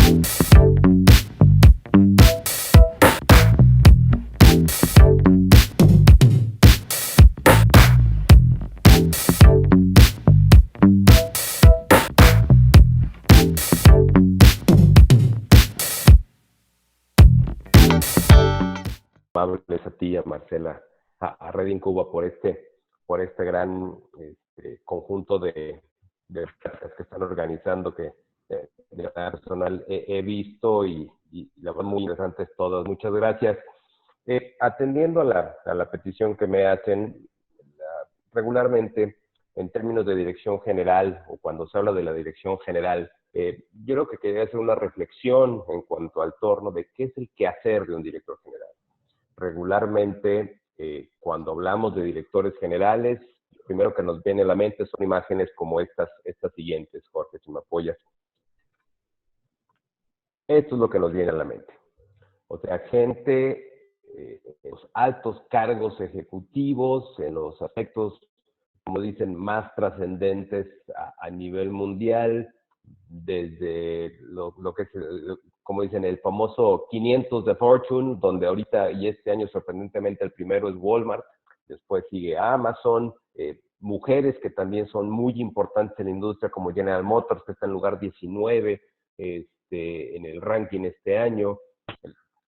Amables a ti, a Marcela, a Red Incuba por este gran conjunto de que están organizando que de la personal he visto y la verdad muy interesantes todas. Muchas gracias. Atendiendo a la petición que me hacen, regularmente en términos de dirección general o cuando se habla de la dirección general, yo creo que quería hacer una reflexión en cuanto al torno de qué es el quehacer de un director general. Regularmente, cuando hablamos de directores generales, lo primero que nos viene a la mente son imágenes como estas siguientes, Jorge, si me apoyas. Esto es lo que nos viene a la mente. O sea, gente en los altos cargos ejecutivos, en los aspectos, como dicen, más trascendentes a nivel mundial, desde lo que es, como dicen, el famoso 500 de Fortune, donde ahorita y este año sorprendentemente el primero es Walmart, después sigue Amazon, mujeres que también son muy importantes en la industria como General Motors, que está en lugar 19 en el ranking este año,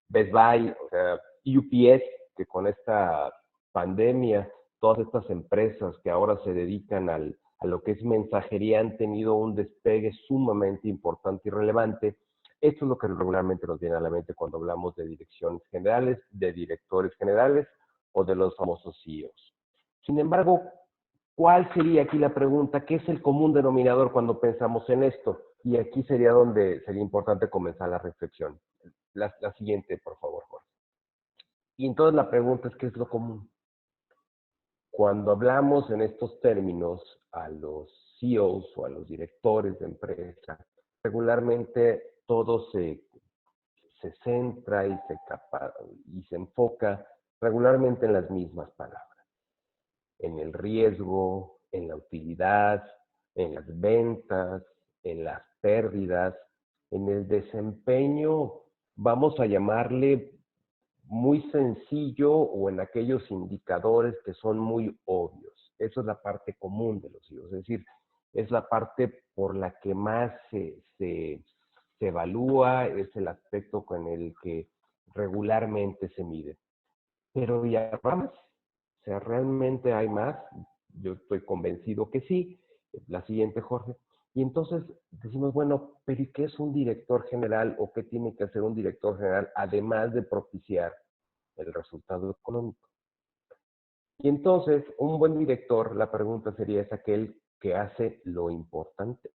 Best Buy, o sea, UPS, que con esta pandemia, todas estas empresas que ahora se dedican a lo que es mensajería han tenido un despegue sumamente importante y relevante. Esto es lo que regularmente nos viene a la mente cuando hablamos de direcciones generales, de directores generales o de los famosos CEOs. Sin embargo, ¿cuál sería aquí la pregunta? ¿Qué es el común denominador cuando pensamos en esto? Y aquí sería donde sería importante comenzar la reflexión. La siguiente, por favor, Jorge. Y entonces la pregunta es, ¿qué es lo común? Cuando hablamos en estos términos a los CEOs o a los directores de empresa, regularmente todo se centra y se enfoca regularmente en las mismas palabras, en el riesgo, en la utilidad, en las ventas, en las pérdidas, en el desempeño, vamos a llamarle muy sencillo o en aquellos indicadores que son muy obvios. Eso es la parte común de los hijos, es decir, es la parte por la que más se evalúa, es el aspecto con el que regularmente se mide. Pero ya más, o sea, realmente hay más, yo estoy convencido que sí. La siguiente, Jorge. Y entonces decimos, bueno, pero ¿y qué es un director general o qué tiene que hacer un director general además de propiciar el resultado económico? Y entonces, un buen director, la pregunta sería, es aquel que hace lo importante.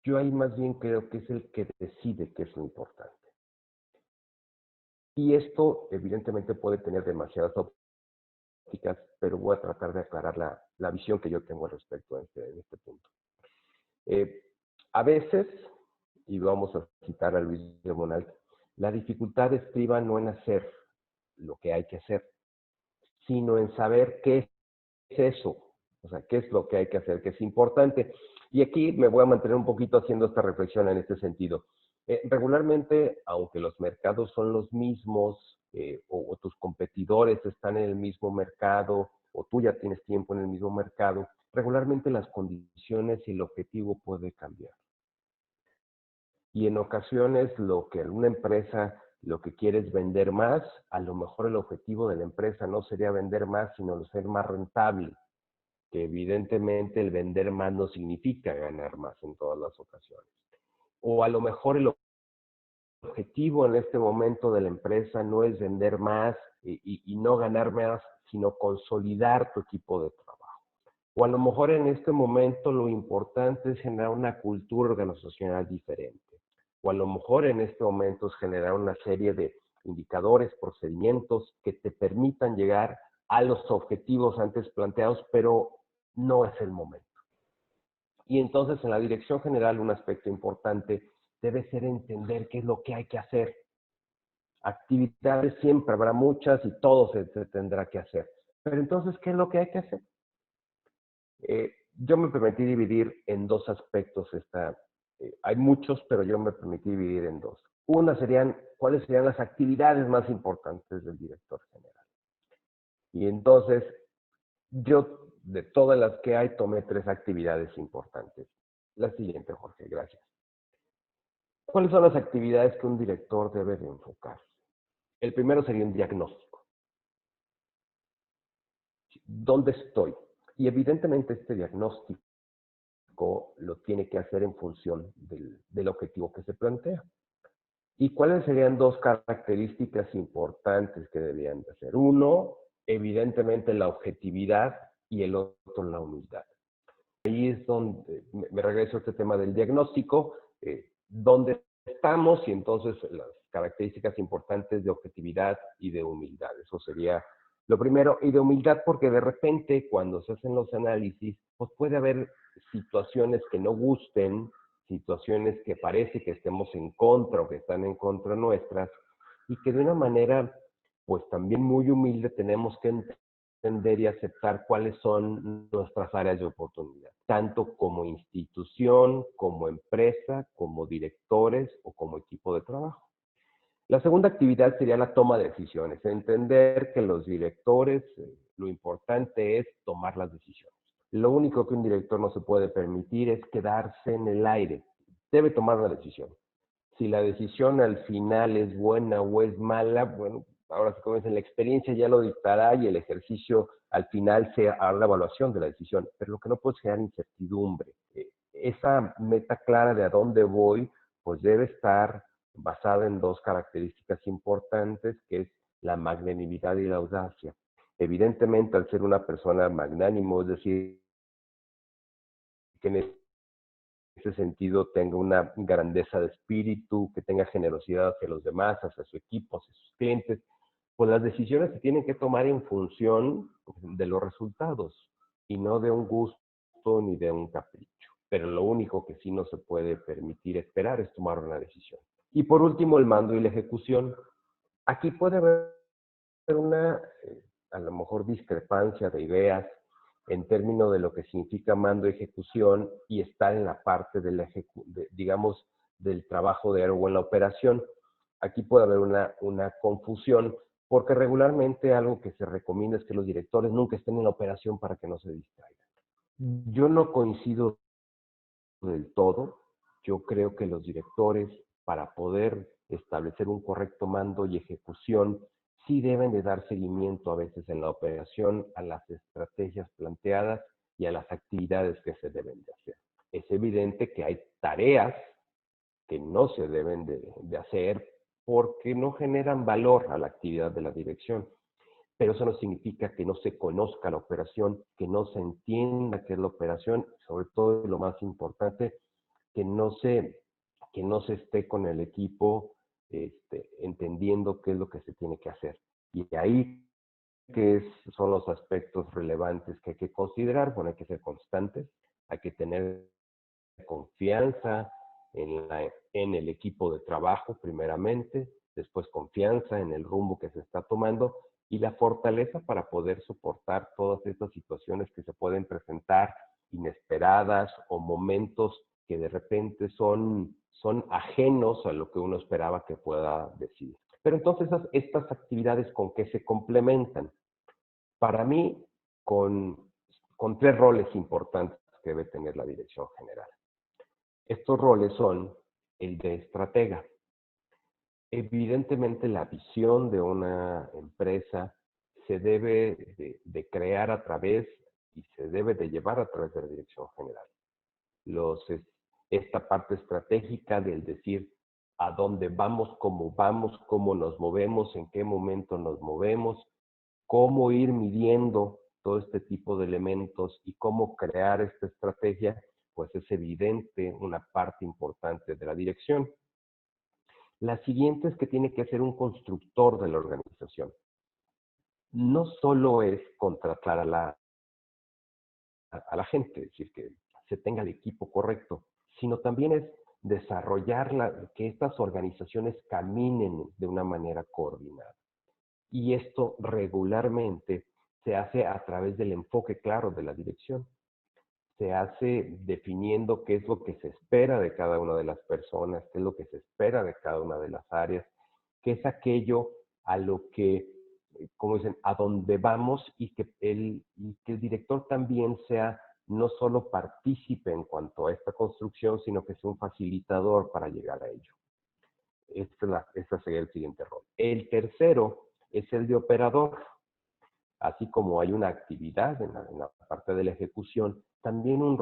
Yo ahí más bien creo que es el que decide qué es lo importante. Y esto evidentemente puede tener demasiadas ópticas, pero voy a tratar de aclarar la visión que yo tengo al respecto en este punto. A veces, y vamos a citar a Luis de Bonald, la dificultad estriba no en hacer lo que hay que hacer, sino en saber qué es eso, o sea, qué es lo que hay que hacer, que es importante. Y aquí me voy a mantener un poquito haciendo esta reflexión en este sentido. Regularmente, aunque los mercados son los mismos, o tus competidores están en el mismo mercado, o tú ya tienes tiempo en el mismo mercado, regularmente las condiciones y el objetivo puede cambiar. Y en ocasiones lo que alguna empresa lo que quiere es vender más, a lo mejor el objetivo de la empresa no sería vender más, sino ser más rentable, que evidentemente el vender más no significa ganar más en todas las ocasiones. O a lo mejor el objetivo en este momento de la empresa no es vender más y no ganar más, sino consolidar tu equipo de trabajo. O a lo mejor en este momento lo importante es generar una cultura organizacional diferente. O a lo mejor en este momento es generar una serie de indicadores, procedimientos que te permitan llegar a los objetivos antes planteados, pero no es el momento. Y entonces en la dirección general un aspecto importante debe ser entender qué es lo que hay que hacer. Actividades siempre habrá muchas y todo se tendrá que hacer. Pero entonces, ¿qué es lo que hay que hacer? Yo me permití dividir en dos aspectos Hay muchos, pero yo me permití dividir en dos. Una serían, ¿cuáles serían las actividades más importantes del director general? Y entonces, yo, de todas las que hay, tomé tres actividades importantes. La siguiente, Jorge, gracias. ¿Cuáles son las actividades que un director debe de enfocar? El primero sería un diagnóstico. ¿Dónde estoy? Y evidentemente este diagnóstico lo tiene que hacer en función del objetivo que se plantea. ¿Y cuáles serían dos características importantes que debían de hacer? Uno, evidentemente la objetividad y el otro la humildad. Ahí es donde me regreso a este tema del diagnóstico, dónde estamos y entonces las características importantes de objetividad y de humildad. Eso sería lo primero. Y de humildad porque de repente cuando se hacen los análisis, pues puede haber situaciones que no gusten, situaciones que parece que estemos en contra o que están en contra nuestras y que de una manera pues también muy humilde tenemos que entender y aceptar cuáles son nuestras áreas de oportunidad, tanto como institución, como empresa, como directores o como equipo de trabajo. La segunda actividad sería la toma de decisiones, entender que los directores, lo importante es tomar las decisiones. Lo único que un director no se puede permitir es quedarse en el aire. Debe tomar una decisión. Si la decisión al final es buena o es mala, bueno, ahora se comienza la experiencia, ya lo dictará y el ejercicio al final se hará la evaluación de la decisión. Pero lo que no puede generar incertidumbre. Esa meta clara de a dónde voy, pues debe estar basada en dos características importantes, que es la magnanimidad y la audacia. Evidentemente, al ser una persona magnánimo, es decir, que en ese sentido tenga una grandeza de espíritu, que tenga generosidad hacia los demás, hacia su equipo, hacia sus clientes, pues las decisiones se tienen que tomar en función de los resultados y no de un gusto ni de un capricho. Pero lo único que sí no se puede permitir esperar es tomar una decisión. Y por último, el mando y la ejecución. Aquí puede haber una, a lo mejor, discrepancia de ideas en términos de lo que significa mando y ejecución y estar en la parte de la digamos, del trabajo de o en la operación. Aquí puede haber una confusión, porque regularmente algo que se recomienda es que los directores nunca estén en la operación para que no se distraigan. Yo no coincido del todo. Yo creo que los directores, para poder establecer un correcto mando y ejecución, sí deben de dar seguimiento a veces en la operación a las estrategias planteadas y a las actividades que se deben de hacer. Es evidente que hay tareas que no se deben de hacer porque no generan valor a la actividad de la dirección. Pero eso no significa que no se conozca la operación, que no se entienda qué es la operación, sobre todo y lo más importante, que no se, que no se esté con el equipo entendiendo qué es lo que se tiene que hacer. Y ahí son los aspectos relevantes que hay que considerar. Bueno, hay que ser constantes, hay que tener confianza en el equipo de trabajo primeramente, después confianza en el rumbo que se está tomando y la fortaleza para poder soportar todas estas situaciones que se pueden presentar inesperadas o momentos que de repente son ajenos a lo que uno esperaba que pueda decidir. Pero entonces estas actividades con qué se complementan. Para mí, con tres roles importantes que debe tener la dirección general. Estos roles son el de estratega. Evidentemente, la visión de una empresa se debe de crear a través y se debe de llevar a través de la dirección general. Esta parte estratégica del decir a dónde vamos, cómo nos movemos, en qué momento nos movemos, cómo ir midiendo todo este tipo de elementos y cómo crear esta estrategia, pues es evidente una parte importante de la dirección. La siguiente es que tiene que ser un constructor de la organización. No solo es contratar a la gente, es decir, que se tenga el equipo correcto, sino también es desarrollar que estas organizaciones caminen de una manera coordinada. Y esto regularmente se hace a través del enfoque claro de la dirección. se hace definiendo qué es lo que se espera de cada una de las personas, qué es lo que se espera de cada una de las áreas, qué es aquello a lo que, como dicen, a dónde vamos y que el director también sea no solo partícipe en cuanto a esta construcción, sino que sea un facilitador para llegar a ello. Este sería el siguiente rol. El tercero es el de operador. Así como hay una actividad en la parte de la ejecución, también un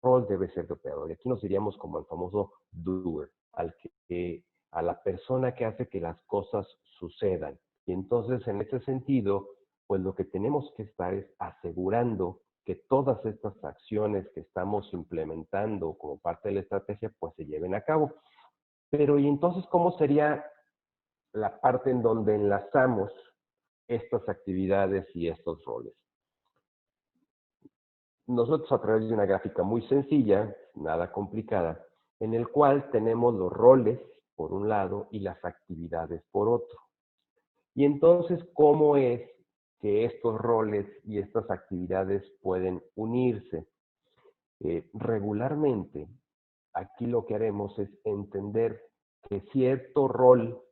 rol debe ser de operador. Y aquí nos iríamos como el famoso doer, a la persona que hace que las cosas sucedan. Y entonces, en ese sentido, pues lo que tenemos que estar es asegurando que todas estas acciones que estamos implementando como parte de la estrategia, pues se lleven a cabo. Pero, ¿y entonces cómo sería la parte en donde enlazamos estas actividades y estos roles? Nosotros a través de una gráfica muy sencilla, nada complicada, en el cual tenemos los roles por un lado y las actividades por otro. Y entonces, ¿cómo es que estos roles y estas actividades pueden unirse? Regularmente, aquí lo que haremos es entender que cierto rol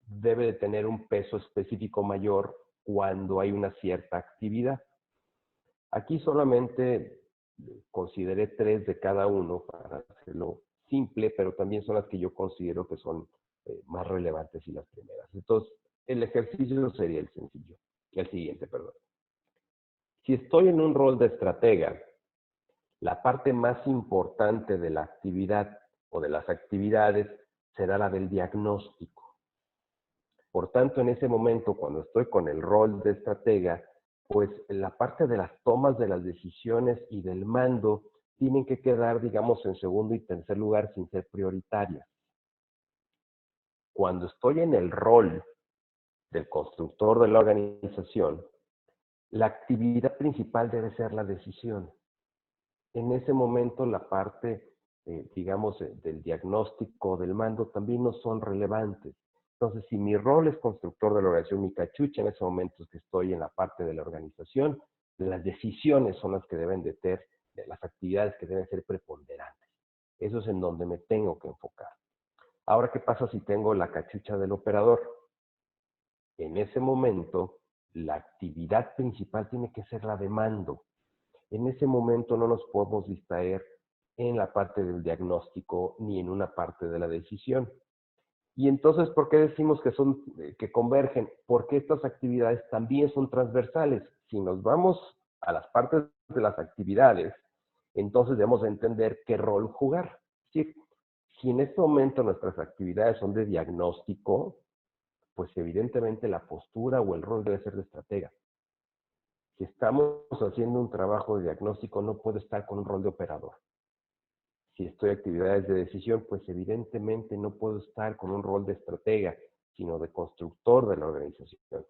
debe de tener un peso específico mayor cuando hay una cierta actividad. Aquí solamente consideré 3 de cada uno para hacerlo simple, pero también son las que yo considero que son más relevantes y las primeras. Entonces, el ejercicio sería el siguiente, perdón. Si estoy en un rol de estratega, la parte más importante de la actividad o de las actividades será la del diagnóstico. Por tanto, en ese momento, cuando estoy con el rol de estratega, pues la parte de las tomas de las decisiones y del mando tienen que quedar, digamos, en segundo y tercer lugar sin ser prioritarias. Cuando estoy en el rol del constructor de la organización, la actividad principal debe ser la decisión. En ese momento la parte, digamos, del diagnóstico, del mando, también no son relevantes. Entonces, si mi rol es constructor de la organización, mi cachucha en ese momento es que estoy en la parte de la organización, las decisiones son las que deben de ser, las actividades que deben ser preponderantes. Eso es en donde me tengo que enfocar. Ahora, ¿qué pasa si tengo la cachucha del operador? En ese momento, la actividad principal tiene que ser la de mando. En ese momento no nos podemos distraer en la parte del diagnóstico ni en una parte de la decisión. Y entonces, ¿por qué decimos que convergen? Porque estas actividades también son transversales. Si nos vamos a las partes de las actividades, entonces debemos entender qué rol jugar. ¿Sí? Si en este momento nuestras actividades son de diagnóstico, pues evidentemente la postura o el rol debe ser de estratega. Si estamos haciendo un trabajo de diagnóstico, no puedo estar con un rol de operador. Si estoy en actividades de decisión, pues evidentemente no puedo estar con un rol de estratega, sino de constructor de la organización.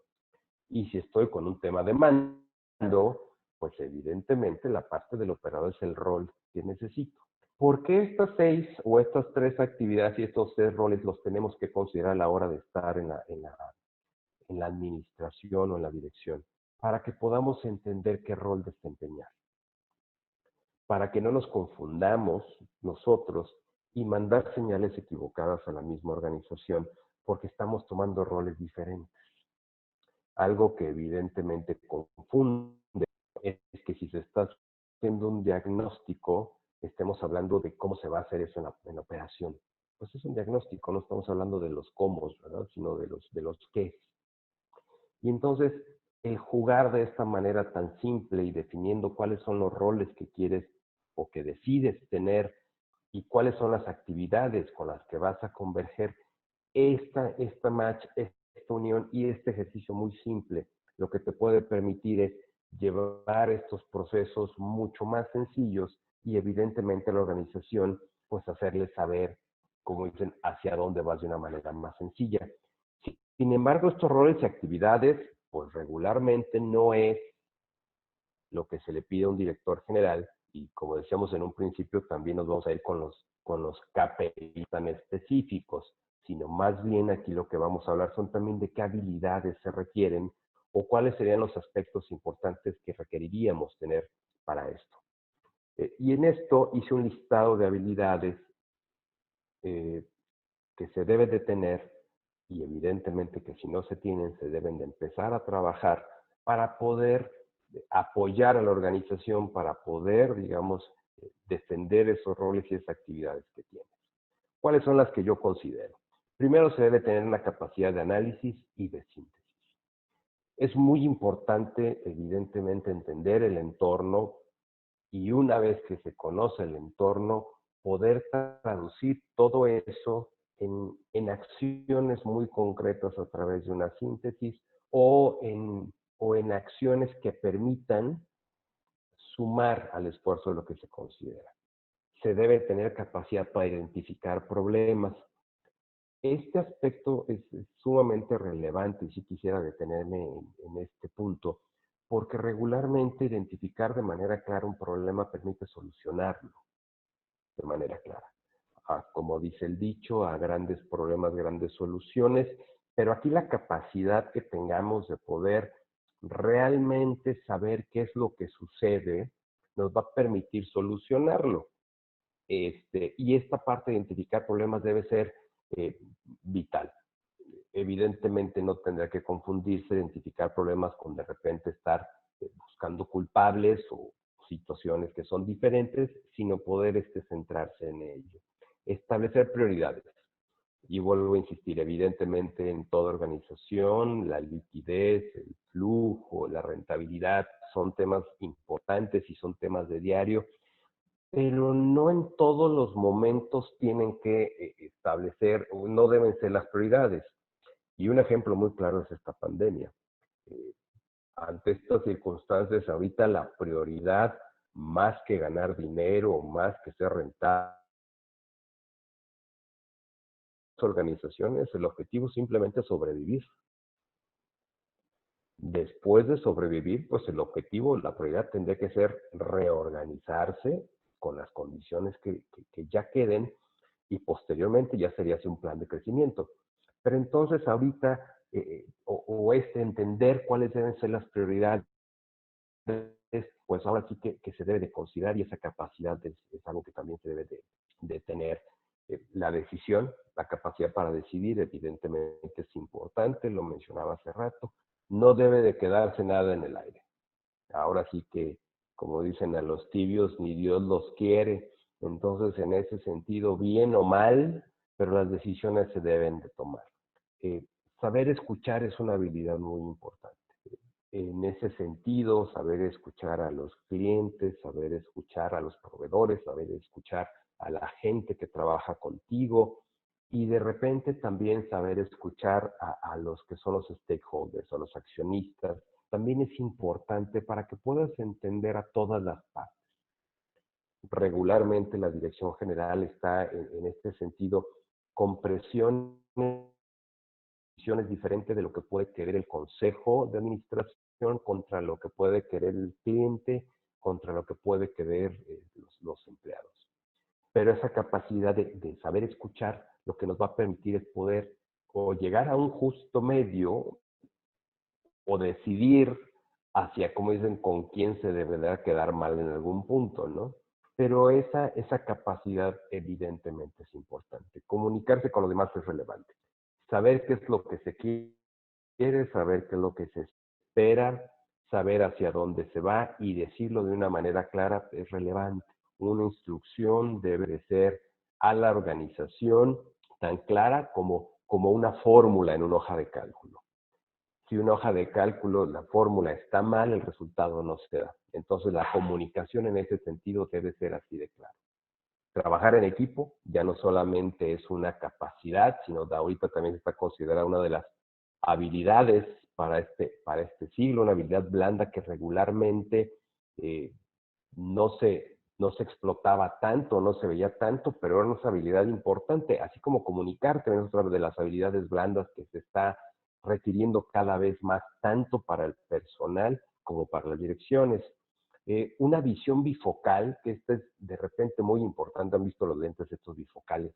Y si estoy con un tema de mando, pues evidentemente la parte del operador es el rol que necesito. ¿Por qué estas 6 o estas 3 actividades y estos 3 roles los tenemos que considerar a la hora de estar en la administración o en la dirección? Para que podamos entender qué rol desempeñar. Para que no nos confundamos nosotros y mandar señales equivocadas a la misma organización porque estamos tomando roles diferentes. Algo que evidentemente confunde es que si se está haciendo un diagnóstico, estemos hablando de cómo se va a hacer eso en la operación. Pues es un diagnóstico, no estamos hablando de los cómo, ¿verdad? Sino de los qué. Y entonces, el jugar de esta manera tan simple y definiendo cuáles son los roles que quieres o que decides tener y cuáles son las actividades con las que vas a converger, esta match, esta unión y este ejercicio muy simple, lo que te puede permitir es llevar estos procesos mucho más sencillos y evidentemente a la organización, pues hacerle saber, como dicen, hacia dónde vas de una manera más sencilla. Sin embargo, estos roles y actividades, pues regularmente no es lo que se le pide a un director general, y como decíamos en un principio, también nos vamos a ir con los KPI tan específicos, sino más bien aquí lo que vamos a hablar son también de qué habilidades se requieren o cuáles serían los aspectos importantes que requeriríamos tener para esto. Y en esto hice un listado de habilidades eh, que se debe de tener y evidentemente que si no se tienen se deben de empezar a trabajar para poder apoyar a la organización, para poder, digamos, defender esos roles y esas actividades que tiene. ¿Cuáles son las que yo considero? Primero se debe tener una capacidad de análisis y de síntesis. Es muy importante, evidentemente, entender el entorno y una vez que se conoce el entorno, poder traducir todo eso en acciones muy concretas a través de una síntesis o en acciones que permitan sumar al esfuerzo de lo que se considera. Se debe tener capacidad para identificar problemas. Este aspecto es sumamente relevante y sí quisiera detenerme en este punto, porque regularmente identificar de manera clara un problema permite solucionarlo de manera clara. Como dice el dicho, a grandes problemas, grandes soluciones, pero aquí la capacidad que tengamos de poder realmente saber qué es lo que sucede nos va a permitir solucionarlo. Y esta parte de identificar problemas debe ser eh, vital. Evidentemente no tendrá que confundirse identificar problemas con de repente estar buscando culpables o situaciones que son diferentes, sino poder centrarse en ello. Establecer prioridades. Y vuelvo a insistir, evidentemente en toda organización, la liquidez, el flujo, la rentabilidad son temas importantes y son temas de diario, pero no en todos los momentos tienen que establecer, no deben ser las prioridades. Y un ejemplo muy claro es esta pandemia. Eh, Ante estas circunstancias, ahorita la prioridad, más que ganar dinero, más que ser rentable, organizaciones, el objetivo simplemente es sobrevivir. Después de sobrevivir, pues el objetivo, la prioridad tendría que ser reorganizarse con las condiciones que ya queden y posteriormente ya sería así un plan de crecimiento. Pero entonces ahorita, entender cuáles deben ser las prioridades, pues ahora sí que se debe de considerar y esa capacidad es algo que también se debe de tener. La decisión, la capacidad para decidir, evidentemente es importante, lo mencionaba hace rato, no debe de quedarse nada en el aire. Ahora sí que, como dicen a los tibios, ni Dios los quiere. Entonces, en ese sentido, bien o mal, pero las decisiones se deben de tomar. Eh, Saber escuchar es una habilidad muy importante. En ese sentido, saber escuchar a los clientes, saber escuchar a los proveedores, saber escuchar a la gente que trabaja contigo y de repente también saber escuchar a los que son los stakeholders, a los accionistas, también es importante para que puedas entender a todas las partes. Regularmente la dirección general está en este sentido con presiones diferentes de lo que puede querer el consejo de administración contra lo que puede querer el cliente, contra lo que puede querer los empleados. Pero esa capacidad de saber escuchar lo que nos va a permitir es poder o llegar a un justo medio o decidir hacia, como dicen, con quién se deberá quedar mal en algún punto, ¿no? Pero esa capacidad evidentemente es importante. Comunicarse con los demás es relevante. Saber qué es lo que se quiere, saber qué es lo que se espera, saber hacia dónde se va y decirlo de una manera clara es relevante. Una instrucción debe de ser a la organización tan clara como una fórmula en una hoja de cálculo. Si una hoja de cálculo, la fórmula está mal, el resultado no se da. Entonces la comunicación en ese sentido debe ser así de clara. Trabajar en equipo ya no solamente es una capacidad, sino de ahorita también se está considerada una de las habilidades para este siglo, una habilidad blanda que regularmente eh, no se explotaba tanto, no se veía tanto, pero era una habilidad importante, así como comunicarte, es otra de las habilidades blandas que se está requiriendo cada vez más, tanto para el personal como para las direcciones. Una visión bifocal, que esta es de repente muy importante, han visto los lentes estos bifocales,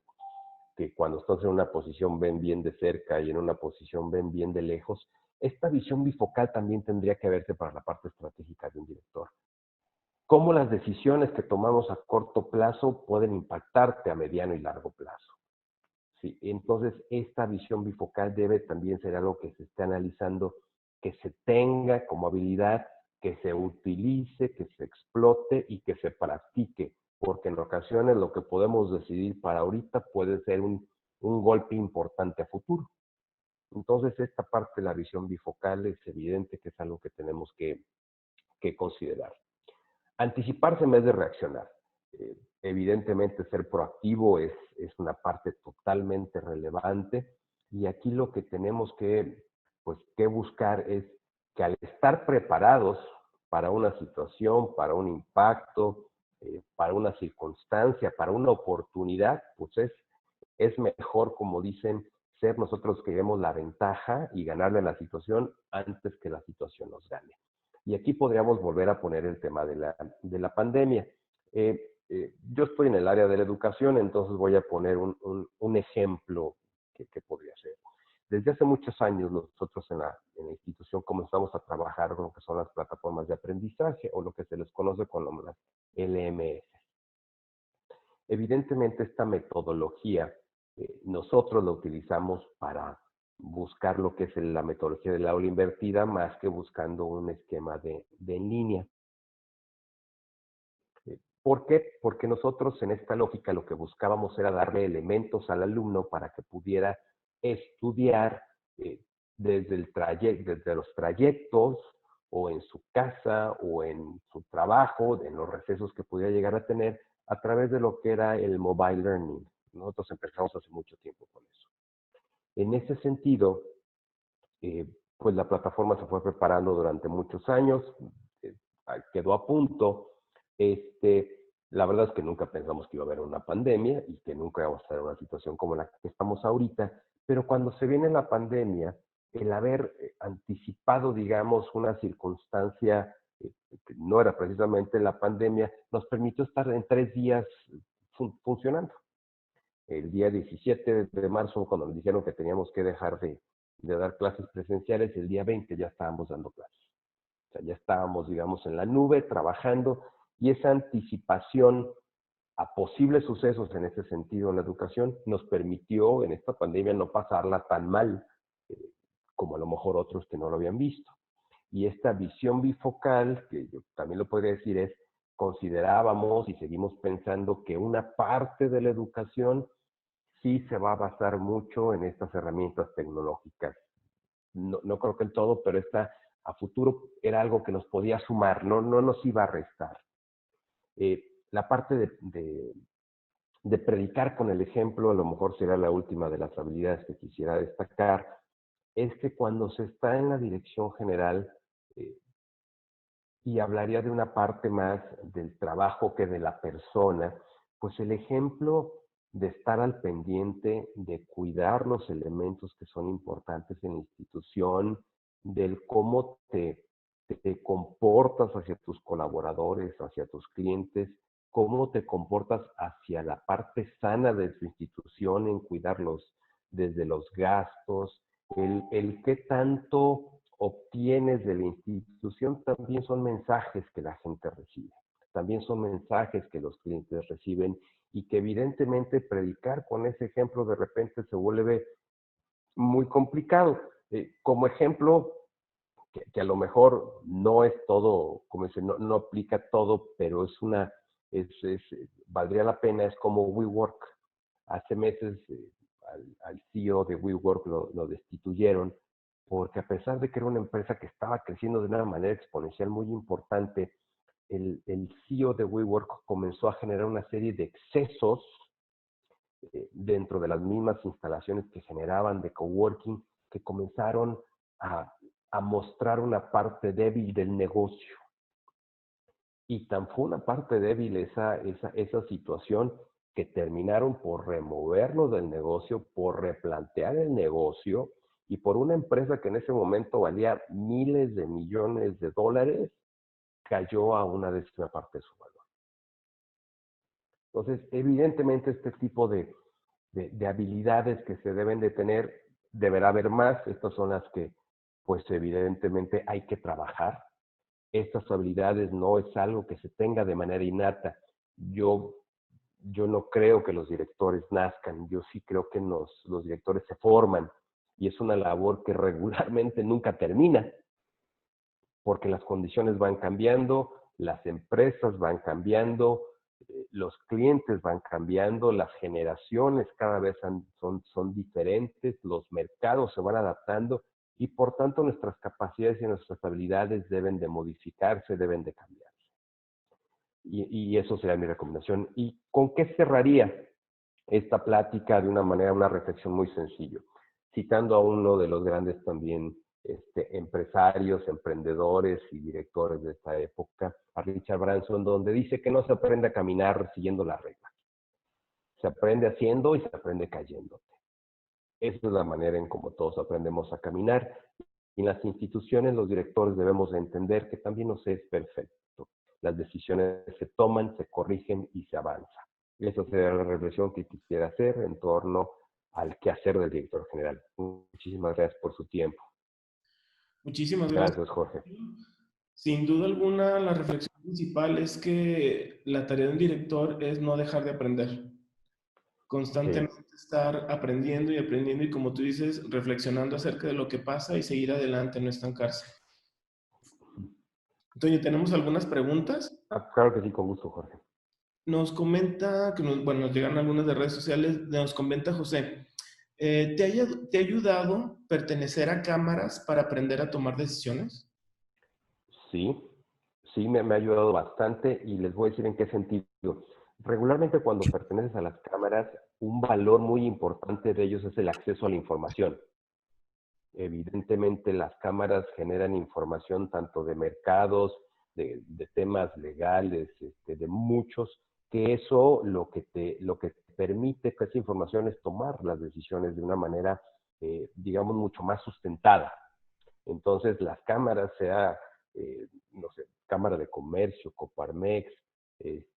que cuando estás en una posición ven bien de cerca y en una posición ven bien de lejos. Esta visión bifocal también tendría que verse para la parte estratégica de un director. cómo las decisiones que tomamos a corto plazo pueden impactarte a mediano y largo plazo. Sí, entonces, esta visión bifocal debe también ser algo que se esté analizando, que se tenga como habilidad, que se utilice, que se explote y que se practique, porque en ocasiones lo que podemos decidir para ahorita puede ser un golpe importante a futuro. Entonces, esta parte de la visión bifocal es evidente que es algo que tenemos que considerar. Anticiparse en vez de reaccionar. Evidentemente, ser proactivo es una parte totalmente relevante y aquí lo que tenemos pues, que buscar es que al estar preparados para una situación, para un impacto, para una circunstancia, para una oportunidad, pues es mejor, como dicen, ser nosotros que llevemos la ventaja y ganarle a la situación antes que la situación nos gane. Y aquí podríamos volver a poner el tema de la pandemia. Yo estoy en el área de la educación, entonces voy a poner un ejemplo que podría ser. Desde hace muchos años nosotros en la institución comenzamos a trabajar con lo que son las plataformas de aprendizaje o lo que se les conoce como las LMS. Evidentemente esta metodología nosotros la utilizamos para buscar lo que es la metodología del aula invertida más que buscando un esquema de en línea. ¿Por qué? Porque nosotros en esta lógica lo que buscábamos era darle elementos al alumno para que pudiera estudiar eh, desde los trayectos o en su casa o en su trabajo, en los recesos que pudiera llegar a tener a través de lo que era el mobile learning. Nosotros empezamos hace mucho tiempo con eso. En ese sentido, pues la plataforma se fue preparando durante muchos años, eh, quedó a punto. La verdad es que nunca pensamos que iba a haber una pandemia y que nunca íbamos a estar en una situación como la que estamos ahorita, pero cuando se viene la pandemia, el haber anticipado, digamos, una circunstancia que no era precisamente la pandemia, nos permitió estar en 3 días funcionando. El día 17 de marzo, cuando nos dijeron que teníamos que dejar de dar clases presenciales, el día 20 ya estábamos dando clases. O sea, ya estábamos, digamos, en la nube trabajando y esa anticipación a posibles sucesos en ese sentido en la educación nos permitió en esta pandemia no pasarla tan mal como a lo mejor otros que no lo habían visto. Y esta visión bifocal, que yo también lo podría decir, es considerábamos y seguimos pensando que una parte de la educación sí se va a basar mucho en estas herramientas tecnológicas. No creo que en todo, pero esta a futuro era algo que nos podía sumar, no nos iba a restar. La parte de predicar con el ejemplo, a lo mejor será la última de las habilidades que quisiera destacar, es que cuando se está en la dirección general, eh, y hablaría de una parte más del trabajo que de la persona, pues el ejemplo de estar al pendiente, de cuidar los elementos que son importantes en la institución, del cómo te comportas hacia tus colaboradores, hacia tus clientes, cómo te comportas hacia la parte sana de tu institución en cuidarlos desde los gastos, el qué tanto obtienes de la institución también son mensajes que la gente recibe, también son mensajes que los clientes reciben y que evidentemente predicar con ese ejemplo de repente se vuelve muy complicado. Como ejemplo, que a lo mejor no es todo, como dice, no aplica todo, pero valdría la pena, es como WeWork. Hace meses al CEO de WeWork lo destituyeron porque a pesar de que era una empresa que estaba creciendo de una manera exponencial muy importante, el CEO de WeWork comenzó a generar una serie de excesos dentro de las mismas instalaciones que generaban de coworking, que comenzaron a, a mostrar una parte débil del negocio. Y tan fue una parte débil esa situación que terminaron por removerlo del negocio, por replantear el negocio y por una empresa que en ese momento valía miles de millones de dólares, cayó a una décima parte de su valor. Entonces, evidentemente este tipo de habilidades que se deben de tener, deberá haber más. Estas son las que, pues evidentemente hay que trabajar. estas habilidades no es algo que se tenga de manera innata. Yo no creo que los directores nazcan, yo sí creo que los directores se forman y es una labor que regularmente nunca termina, porque las condiciones van cambiando, las empresas van cambiando, los clientes van cambiando, las generaciones cada vez son diferentes, los mercados se van adaptando y por tanto nuestras capacidades y nuestras habilidades deben de modificarse, deben de cambiar. Y eso sería mi recomendación. ¿Y con qué cerraría esta plática de una manera, una reflexión muy sencillo? Citando a uno de los grandes también empresarios, emprendedores y directores de esta época, a Richard Branson, donde dice que no se aprende a caminar siguiendo las reglas. Se aprende haciendo y se aprende cayéndote. Esa es la manera en cómo todos aprendemos a caminar. Y en las instituciones, los directores debemos de entender que también no se es perfecto. Las decisiones se toman, se corrigen y se avanza. Esa sería la reflexión que quisiera hacer en torno al quehacer del director general. Muchísimas gracias por su tiempo. Muchísimas gracias. Gracias, Jorge. Sin duda alguna, la reflexión principal es que la tarea de un director es no dejar de aprender. Constantemente Sí. estar aprendiendo y aprendiendo y, como tú dices, reflexionando acerca de lo que pasa y seguir adelante, no estancarse. Toño, ¿tenemos algunas preguntas? Claro que sí, con gusto, Jorge. Nos comenta, nos llegan algunas de redes sociales, nos comenta José, ¿te ha ayudado pertenecer a cámaras para aprender a tomar decisiones? Sí, sí, me ha ayudado bastante y les voy a decir en qué sentido. Regularmente cuando perteneces a las cámaras, un valor muy importante de ellos es el acceso a la información. Evidentemente las cámaras generan información tanto de mercados, de temas legales, de muchos, que eso lo que te permite que esa información es tomar las decisiones de una manera, digamos, mucho más sustentada. Entonces las cámaras, sea, no sé, Cámara de Comercio, Coparmex,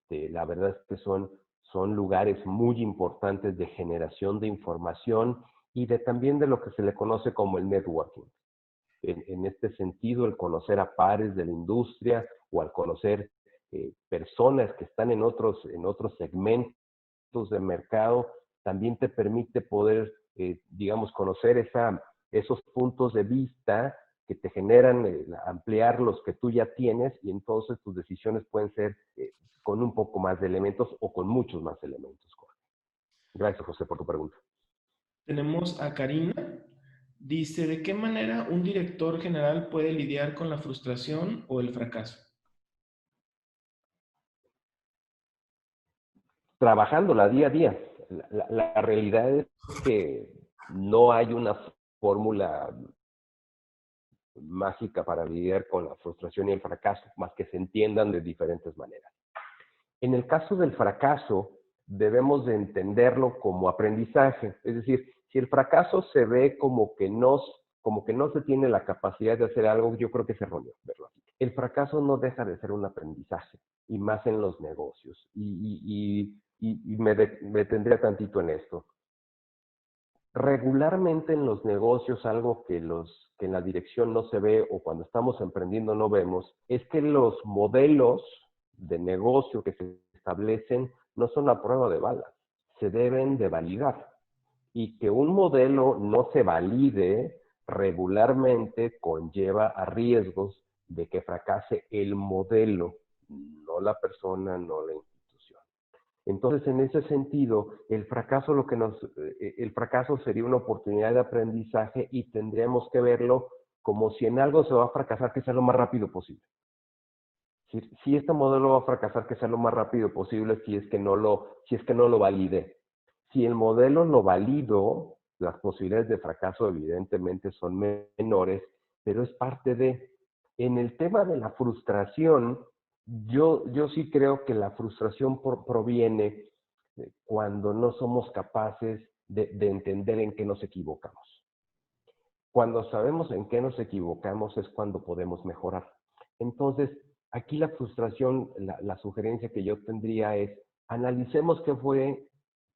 la verdad es que son lugares muy importantes de generación de información y también de lo que se le conoce como el networking. En este sentido, el conocer a pares de la industria o al conocer personas que están en otros segmentos de mercado, también te permite poder, digamos, conocer esos puntos de vista que te generan ampliar los que tú ya tienes y entonces tus decisiones pueden ser con un poco más de elementos o con muchos más elementos. Gracias, José, por tu pregunta. Tenemos a Karina. Dice, ¿de qué manera un director general puede lidiar con la frustración o el fracaso? Trabajándola día a día. La realidad es que no hay una fórmula mágica para lidiar con la frustración y el fracaso, más que se entiendan de diferentes maneras. En el caso del fracaso, debemos de entenderlo como aprendizaje, es decir, si el fracaso se ve como que no se tiene la capacidad de hacer algo, yo creo que es erróneo verlo así. El fracaso no deja de ser un aprendizaje, y más en los negocios. Y me detendría tantito en esto. Regularmente en los negocios, algo que en la dirección no se ve o cuando estamos emprendiendo no vemos, es que los modelos de negocio que se establecen no son a prueba de balas, se deben de validar. Y que un modelo no se valide regularmente conlleva a riesgos de que fracase el modelo, no la persona, no la institución. Entonces, en ese sentido, el fracaso sería una oportunidad de aprendizaje y tendríamos que verlo como si en algo se va a fracasar, que sea lo más rápido posible. Si este modelo va a fracasar, que sea lo más rápido posible si es que no lo valide. Si el modelo lo valido, las posibilidades de fracaso evidentemente son menores, pero es parte de. En el tema de la frustración, yo sí creo que la frustración proviene cuando no somos capaces de entender en qué nos equivocamos. Cuando sabemos en qué nos equivocamos es cuando podemos mejorar. Entonces, aquí la frustración, la sugerencia que yo tendría es, analicemos qué fue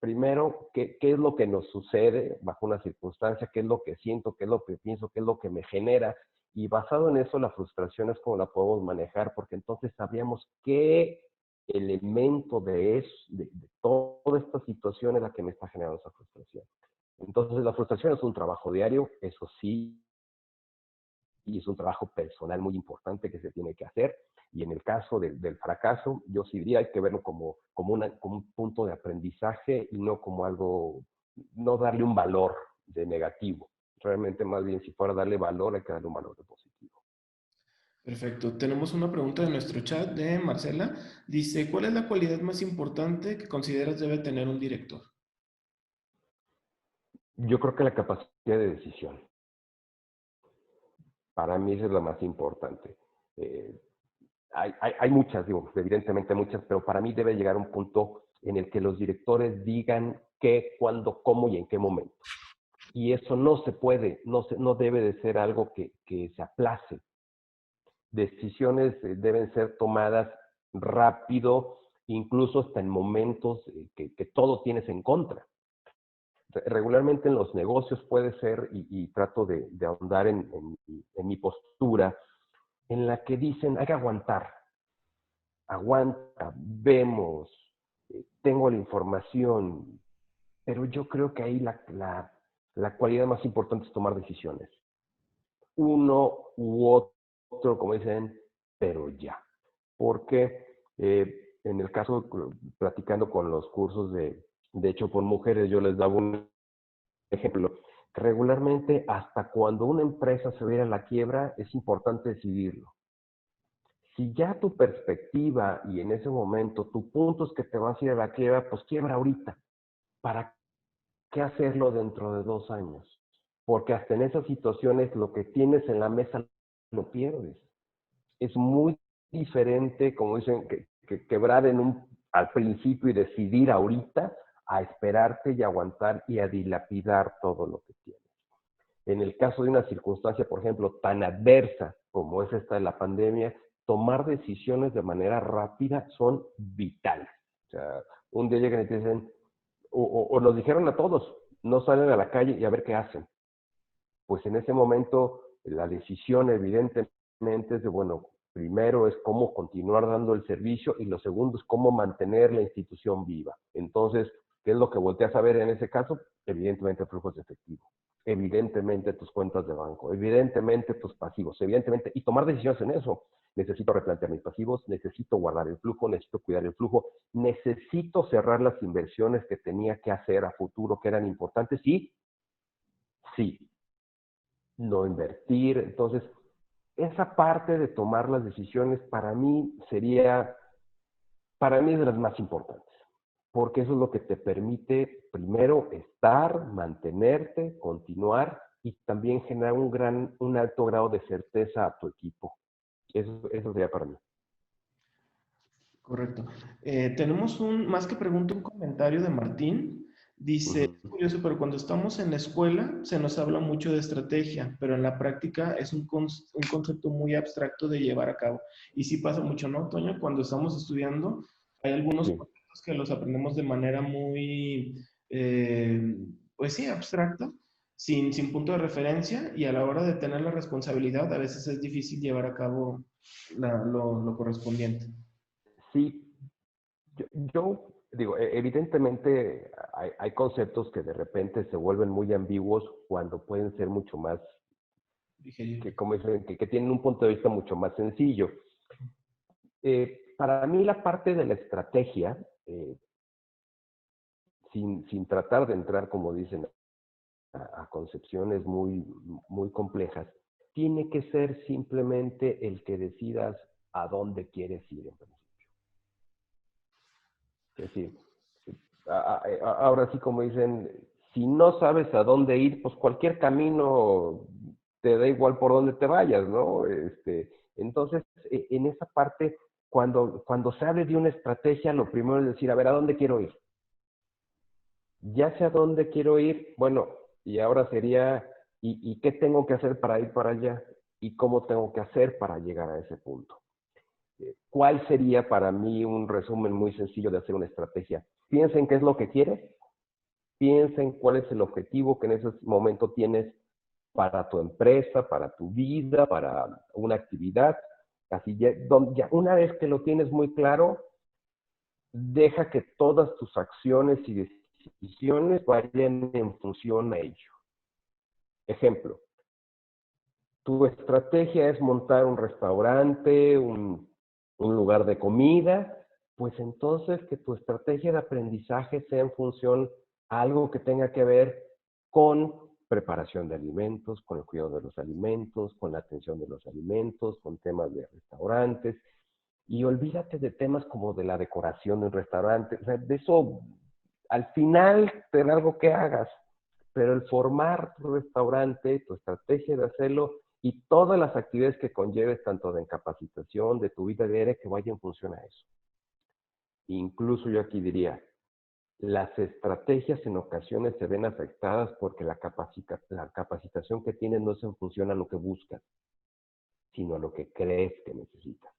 primero, qué es lo que nos sucede bajo una circunstancia, qué es lo que siento, qué es lo que pienso, qué es lo que me genera. Y basado en eso, la frustración es como la podemos manejar, porque entonces sabríamos qué elemento de toda esta situación es la que me está generando esa frustración. Entonces, la frustración es un trabajo diario, eso sí, y es un trabajo personal muy importante que se tiene que hacer. Y en el caso del fracaso, yo sí diría hay que verlo como un punto de aprendizaje y no como algo, no darle un valor de negativo. Realmente, más bien, si fuera darle valor, hay que darle un valor de positivo. Perfecto. Tenemos una pregunta de nuestro chat de Marcela. Dice, ¿cuál es la cualidad más importante que consideras debe tener un director? Yo creo que la capacidad de decisión. Para mí esa es la más importante. Eh, hay muchas, digo, evidentemente muchas, pero para mí debe llegar un punto en el que los directores digan qué, cuándo, cómo y en qué momento. Y eso no se puede, no debe de ser algo que se aplace. Decisiones deben ser tomadas rápido, incluso hasta en momentos que todo tienes en contra. Regularmente en los negocios puede ser, y trato de ahondar en mi postura, en la que dicen, hay que aguanta, vemos, tengo la información, pero yo creo que ahí la cualidad más importante es tomar decisiones. Uno u otro, como dicen, pero ya. Porque en el caso, platicando con los cursos de hecho por mujeres, yo les daba un ejemplo. Regularmente, hasta cuando una empresa se va a ir a la quiebra, es importante decidirlo. Si ya tu perspectiva y en ese momento tu punto es que te vas a ir a la quiebra, pues quiebra ahorita. ¿Para qué hacerlo dentro de 2 años? Porque hasta en esas situaciones lo que tienes en la mesa lo pierdes. Es muy diferente, como dicen, que quebrar al principio y decidir ahorita, a esperarte y aguantar y a dilapidar todo lo que tienes. En el caso de una circunstancia, por ejemplo, tan adversa como es esta de la pandemia, tomar decisiones de manera rápida son vitales. O sea, un día llegan y te dicen, o nos dijeron a todos, no salen a la calle y a ver qué hacen. Pues en ese momento la decisión evidentemente es de, bueno, primero es cómo continuar dando el servicio y lo segundo es cómo mantener la institución viva. Entonces, ¿qué es lo que volteas a ver en ese caso? Evidentemente flujos de efectivo, evidentemente tus cuentas de banco, evidentemente tus pasivos, evidentemente, y tomar decisiones en eso. Necesito replantear mis pasivos, necesito guardar el flujo, necesito cuidar el flujo, necesito cerrar las inversiones que tenía que hacer a futuro que eran importantes, sí, sí, no invertir. Entonces, esa parte de tomar las decisiones para mí es de las más importantes, porque eso es lo que te permite primero estar, mantenerte, continuar y también generar un alto grado de certeza a tu equipo. Eso sería para mí. Correcto. Tenemos más que pregunta, un comentario de Martín. Dice, Ujú. es curioso, pero cuando estamos en la escuela se nos habla mucho de estrategia, pero en la práctica es un concepto muy abstracto de llevar a cabo. Y sí pasa mucho, ¿no, Toño? Cuando estamos estudiando, hay algunos Sí, conceptos que los aprendemos de manera muy, pues sí, abstracta, sin punto de referencia, y a la hora de tener la responsabilidad, a veces es difícil llevar a cabo lo correspondiente. sí. Yo digo, evidentemente hay conceptos que de repente se vuelven muy ambiguos cuando pueden ser mucho más, Digerible. como dicen, que tienen un punto de vista mucho más sencillo. Para mí la parte de la estrategia, sin tratar de entrar, como dicen, a concepciones muy complejas, tiene que ser simplemente el que decidas a dónde quieres ir en principio. Es decir, ahora sí como dicen, si no sabes a dónde ir, pues cualquier camino te da igual por dónde te vayas, ¿no? Entonces, en esa parte, cuando se hable de una estrategia, lo primero es decir, a ver, ¿a dónde quiero ir? Ya sé a dónde quiero ir, bueno, y ahora sería, ¿y qué tengo que hacer para ir para allá? ¿Y cómo tengo que hacer para llegar a ese punto? ¿Cuál sería para mí un resumen muy sencillo de hacer una estrategia? Piensen qué es lo que quieres, piensa en cuál es el objetivo que en ese momento tienes para tu empresa, para tu vida, para una actividad. Así ya una vez que lo tienes muy claro, deja que todas tus acciones y decisiones vayan en función a ello. Ejemplo, tu estrategia es montar un restaurante, un lugar de comida, pues entonces que tu estrategia de aprendizaje sea en función a algo que tenga que ver con preparación de alimentos, con el cuidado de los alimentos, con la atención de los alimentos, con temas de restaurantes. Y olvídate de temas como de la decoración de un restaurante. O sea, de eso, al final, será algo que hagas. Pero el formar tu restaurante, tu estrategia de hacerlo y todas las actividades que conlleves, tanto de capacitación, de tu vida diaria, que vaya en función a eso. Incluso yo aquí diría, las estrategias en ocasiones se ven afectadas porque la capacitación que tienes no es en función a lo que buscas, sino a lo que crees que necesitas.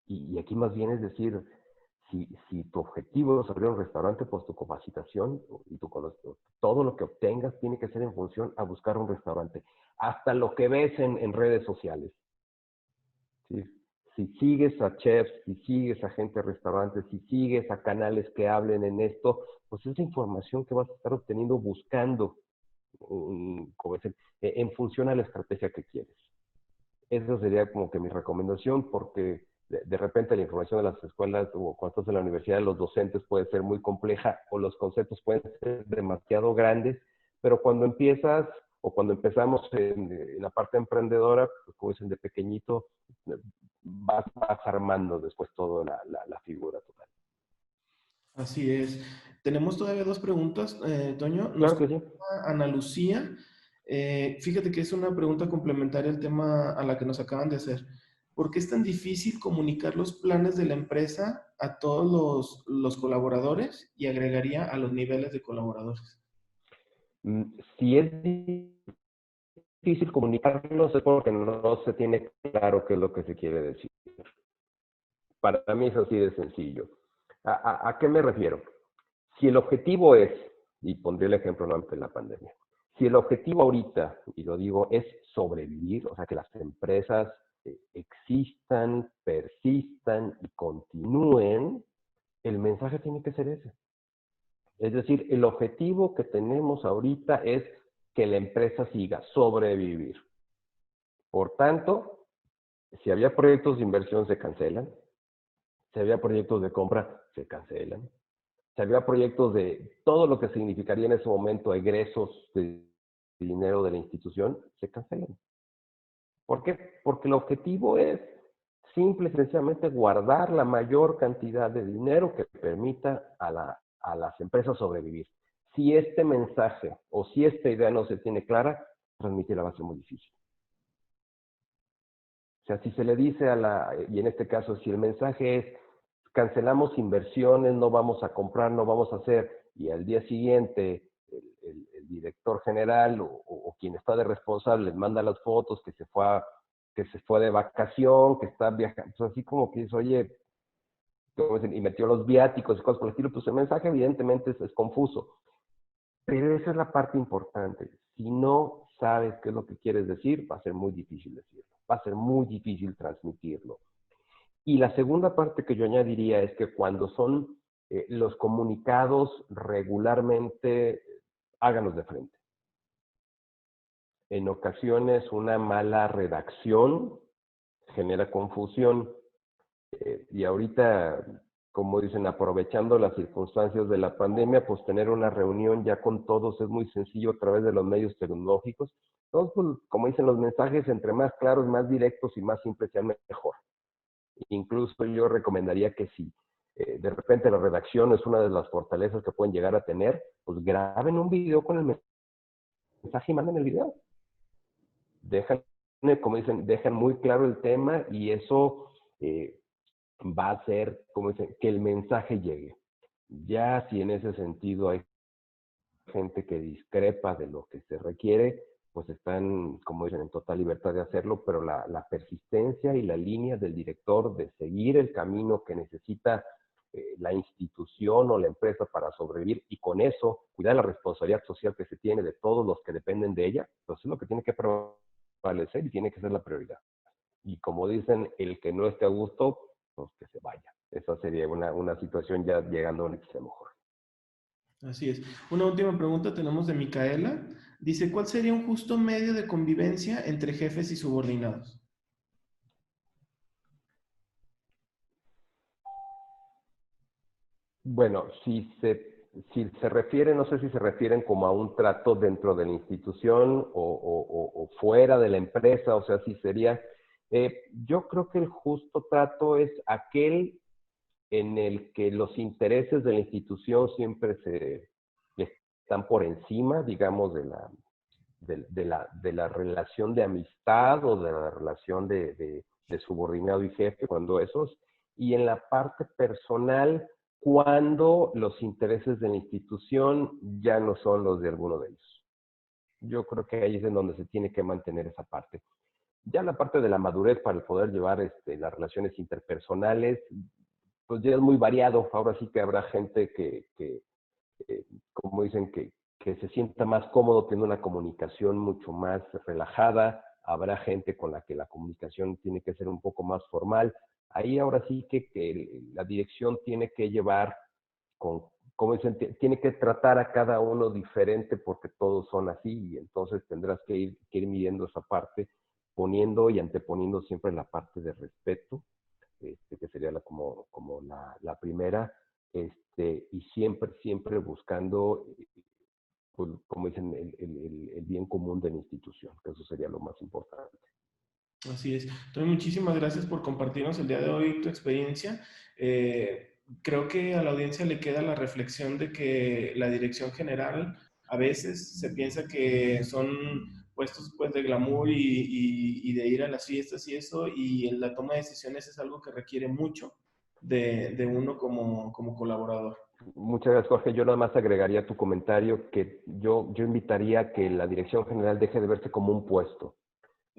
Y aquí más bien es decir, si tu objetivo es abrir un restaurante, pues tu capacitación y todo lo que obtengas tiene que ser en función a buscar un restaurante. Hasta lo que ves en redes sociales. ¿Sí? Si sigues a chefs, si sigues a gente de restaurantes, si sigues a canales que hablen en esto, pues es la información que vas a estar obteniendo buscando, como dicen, en función a la estrategia que quieres. Esa sería como que mi recomendación, porque de repente la información de las escuelas o cuando estás en la universidad, los docentes puede ser muy compleja o los conceptos pueden ser demasiado grandes, pero cuando empiezas o cuando empezamos en la parte emprendedora, pues como dicen, de pequeñito, vas armando después toda la figura total. Así es. Tenemos todavía dos preguntas, Toño. Nos Claro que sí. contesta Ana Lucía. Fíjate que es una pregunta complementaria al tema a la que nos acaban de hacer. ¿Por qué es tan difícil comunicar los planes de la empresa a todos los colaboradores y agregaría a los niveles de colaboradores? Si es difícil comunicarlos es porque no se tiene claro qué es lo que se quiere decir. Para mí es así de sencillo. ¿A qué me refiero? Si el objetivo es, y pondré el ejemplo nuevamente de la pandemia, si el objetivo ahorita, y lo digo, es sobrevivir, o sea, que las empresas existan, persistan y continúen, el mensaje tiene que ser ese. Es decir, el objetivo que tenemos ahorita es que la empresa siga, sobrevivir. Por tanto, si había proyectos de inversión, se cancelan. Si había proyectos de compra, se cancelan. Si había proyectos de todo lo que significaría en ese momento egresos de dinero de la institución, se cancelan. ¿Por qué? Porque el objetivo es simple y sencillamente guardar la mayor cantidad de dinero que permita a las empresas sobrevivir. Si este mensaje o si esta idea no se tiene clara, transmitirla va a ser muy difícil. O sea, si se le dice y en este caso, si el mensaje es cancelamos inversiones, no vamos a comprar, no vamos a hacer, y al día siguiente el director general o quien está de responsable les manda las fotos que se fue de vacación, que está viajando, pues así como que dice, oye, y metió los viáticos y cosas por el estilo, pues el mensaje evidentemente es confuso. Pero esa es la parte importante. Si no sabes qué es lo que quieres decir, va a ser muy difícil decirlo. Va a ser muy difícil transmitirlo. Y la segunda parte que yo añadiría es que cuando son los comunicados regularmente, háganlos de frente. En ocasiones una mala redacción genera confusión y ahorita, como dicen, aprovechando las circunstancias de la pandemia, pues tener una reunión ya con todos es muy sencillo a través de los medios tecnológicos. Entonces, pues, como dicen los mensajes, entre más claros, más directos y más simples sean mejor. Incluso yo recomendaría que si de repente la redacción es una de las fortalezas que pueden llegar a tener, pues graben un video con el mensaje y manden el video. Dejan, como dicen, dejan muy claro el tema y eso va a hacer, como dicen, que el mensaje llegue. Ya si en ese sentido hay gente que discrepa de lo que se requiere, pues están, como dicen, en total libertad de hacerlo, pero la persistencia y la línea del director de seguir el camino que necesita la institución o la empresa para sobrevivir y con eso cuidar la responsabilidad social que se tiene de todos los que dependen de ella, pues es lo que tiene que prevalecer y tiene que ser la prioridad. Y como dicen, el que no esté a gusto, pues que se vaya. Esa sería una situación ya llegando a un extremo, Jorge. Así es. Una última pregunta tenemos de Micaela. Dice, ¿cuál sería un justo medio de convivencia entre jefes y subordinados? Bueno, si se refiere, no sé si se refieren como a un trato dentro de la institución o fuera de la empresa, o sea, si sería, yo creo que el justo trato es aquel en el que los intereses de la institución siempre están por encima, digamos, de la relación de amistad o de la relación de subordinado y jefe, cuando esos, y en la parte personal, cuando los intereses de la institución ya no son los de alguno de ellos. Yo creo que ahí es en donde se tiene que mantener esa parte. Ya la parte de la madurez para poder llevar las relaciones interpersonales, pues ya es muy variado. Ahora sí que habrá gente como dicen, que se sienta más cómodo teniendo una comunicación mucho más relajada. Habrá gente con la que la comunicación tiene que ser un poco más formal. Ahí ahora sí que la dirección tiene que llevar como dicen, tiene que tratar a cada uno diferente porque todos son así y entonces tendrás que ir midiendo esa parte, poniendo y anteponiendo siempre la parte de respeto, que sería como la primera, y siempre buscando, pues, como dicen, el bien común de la institución, que eso sería lo más importante. Así es. Entonces, muchísimas gracias por compartirnos el día de hoy tu experiencia. Creo que a la audiencia le queda la reflexión de que la dirección general a veces se piensa que son puestos pues de glamour y de ir a las fiestas y eso, y en la toma de decisiones es algo que requiere mucho de uno como colaborador. Muchas gracias, Jorge. Yo nada más agregaría tu comentario que yo invitaría a que la dirección general deje de verse como un puesto.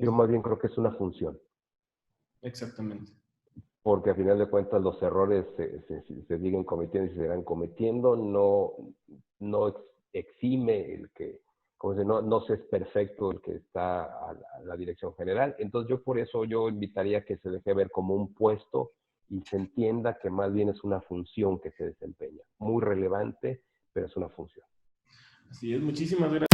Yo más bien creo que es una función, Exactamente. porque a final de cuentas los errores se siguen cometiendo y se seguirán cometiendo, no exime el que, como se no se es perfecto el que está a la dirección general. Entonces yo por eso yo invitaría a que se deje ver como un puesto y se entienda que más bien es una función que se desempeña, muy relevante, pero es una función. Así es, muchísimas gracias.